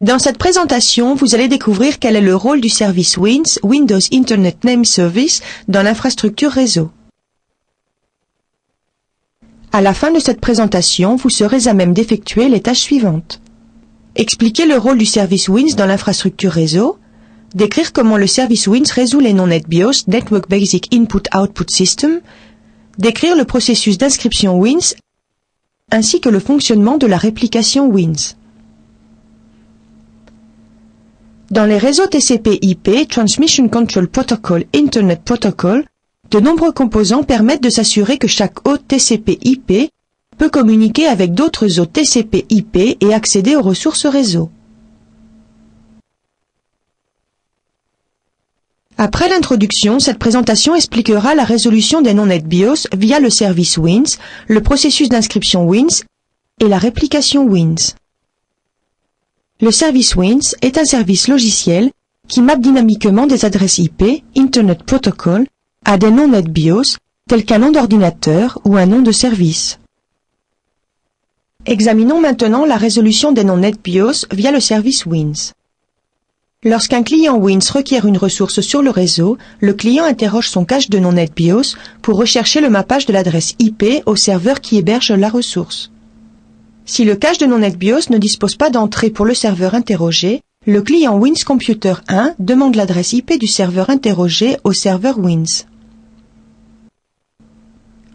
Dans cette présentation, vous allez découvrir quel est le rôle du service WINS, Windows Internet Name Service, dans l'infrastructure réseau. À la fin de cette présentation, vous serez à même d'effectuer les tâches suivantes. Expliquer le rôle du service WINS dans l'infrastructure réseau, décrire comment le service WINS résout les noms NetBIOS, Network Basic Input-Output System, décrire le processus d'inscription WINS, ainsi que le fonctionnement de la réplication WINS. Dans les réseaux TCP/IP, Transmission Control Protocol, Internet Protocol, de nombreux composants permettent de s'assurer que chaque hôte TCP/IP peut communiquer avec d'autres hôtes TCP/IP et accéder aux ressources réseau. Après l'introduction, cette présentation expliquera la résolution des noms NetBIOS via le service WINS, le processus d'inscription WINS et la réplication WINS. Le service WINS est un service logiciel qui mappe dynamiquement des adresses IP, Internet Protocol, à des noms NetBIOS, tels qu'un nom d'ordinateur ou un nom de service. Examinons maintenant la résolution des noms NetBIOS via le service WINS. Lorsqu'un client WINS requiert une ressource sur le réseau, le client interroge son cache de noms NetBIOS pour rechercher le mappage de l'adresse IP au serveur qui héberge la ressource. Si le cache de noms NetBIOS ne dispose pas d'entrée pour le serveur interrogé, le client WINS Computer 1 demande l'adresse IP du serveur interrogé au serveur WINS.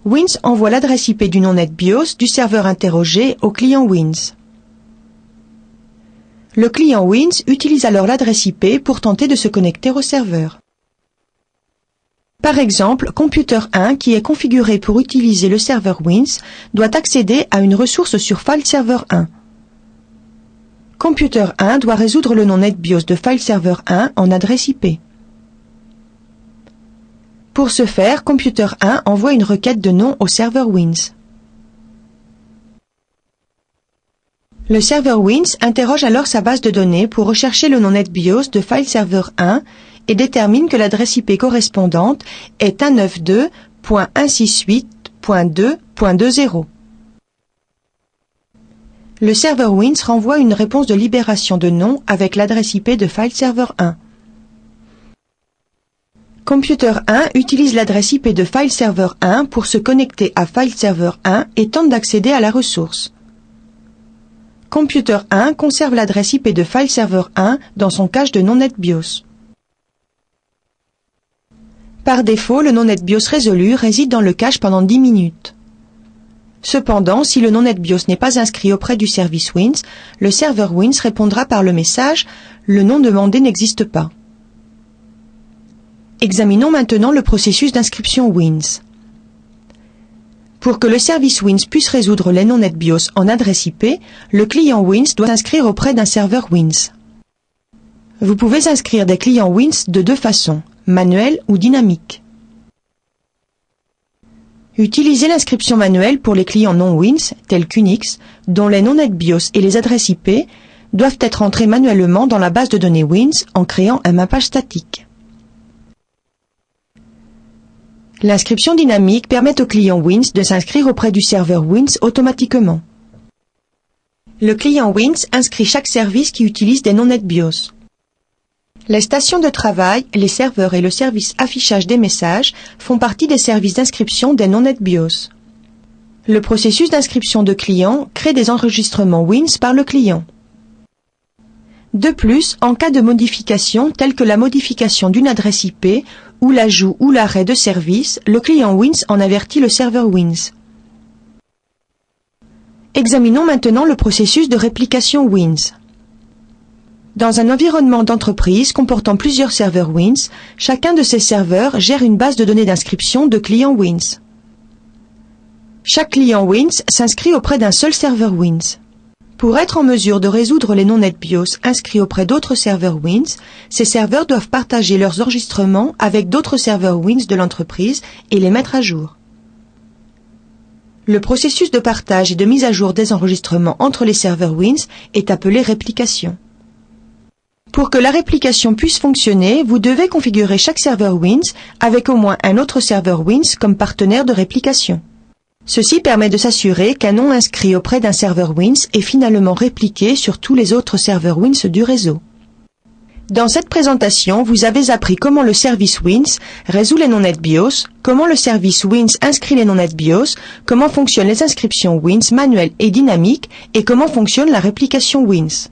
WINS envoie l'adresse IP du nom NetBIOS du serveur interrogé au client WINS. Le client WINS utilise alors l'adresse IP pour tenter de se connecter au serveur. Par exemple, Computer 1, qui est configuré pour utiliser le serveur WINS, doit accéder à une ressource sur FileServer 1. Computer 1 doit résoudre le nom NetBIOS de FileServer 1 en adresse IP. Pour ce faire, Computer 1 envoie une requête de nom au serveur WINS. Le serveur WINS interroge alors sa base de données pour rechercher le nom NetBIOS de FileServer 1 et détermine que l'adresse IP correspondante est 192.168.2.20. Le serveur WINS renvoie une réponse de libération de nom avec l'adresse IP de FileServer 1. Computer 1 utilise l'adresse IP de FileServer 1 pour se connecter à FileServer 1 et tente d'accéder à la ressource. Computer 1 conserve l'adresse IP de FileServer 1 dans son cache de nom NetBIOS. Par défaut, le nom NetBIOS résolu réside dans le cache pendant 10 minutes. Cependant, si le nom NetBIOS n'est pas inscrit auprès du service WINS, le serveur WINS répondra par le message « Le nom demandé n'existe pas ». Examinons maintenant le processus d'inscription WINS. Pour que le service WINS puisse résoudre les noms NetBIOS en adresse IP, le client WINS doit s'inscrire auprès d'un serveur WINS. Vous pouvez inscrire des clients WINS de deux façons, manuelle ou dynamique. Utilisez l'inscription manuelle pour les clients non WINS, tels qu'Unix, dont les noms NetBIOS et les adresses IP doivent être entrés manuellement dans la base de données WINS en créant un mappage statique. L'inscription dynamique permet au client WINS de s'inscrire auprès du serveur WINS automatiquement. Le client WINS inscrit chaque service qui utilise des noms NetBIOS. Les stations de travail, les serveurs et le service affichage des messages font partie des services d'inscription des noms NetBIOS. Le processus d'inscription de client crée des enregistrements WINS par le client. De plus, en cas de modification telle que la modification d'une adresse IP ou l'ajout ou l'arrêt de service, le client WINS en avertit le serveur WINS. Examinons maintenant le processus de réplication WINS. Dans un environnement d'entreprise comportant plusieurs serveurs WINS, chacun de ces serveurs gère une base de données d'inscription de clients WINS. Chaque client WINS s'inscrit auprès d'un seul serveur WINS. Pour être en mesure de résoudre les noms NetBIOS inscrits auprès d'autres serveurs WINS, ces serveurs doivent partager leurs enregistrements avec d'autres serveurs WINS de l'entreprise et les mettre à jour. Le processus de partage et de mise à jour des enregistrements entre les serveurs WINS est appelé réplication. Pour que la réplication puisse fonctionner, vous devez configurer chaque serveur WINS avec au moins un autre serveur WINS comme partenaire de réplication. Ceci permet de s'assurer qu'un nom inscrit auprès d'un serveur Wins est finalement répliqué sur tous les autres serveurs Wins du réseau. Dans cette présentation, vous avez appris comment le service Wins résout les non-net BIOS, comment le service Wins inscrit les non-net BIOS, comment fonctionnent les inscriptions Wins manuelles et dynamiques et comment fonctionne la réplication Wins.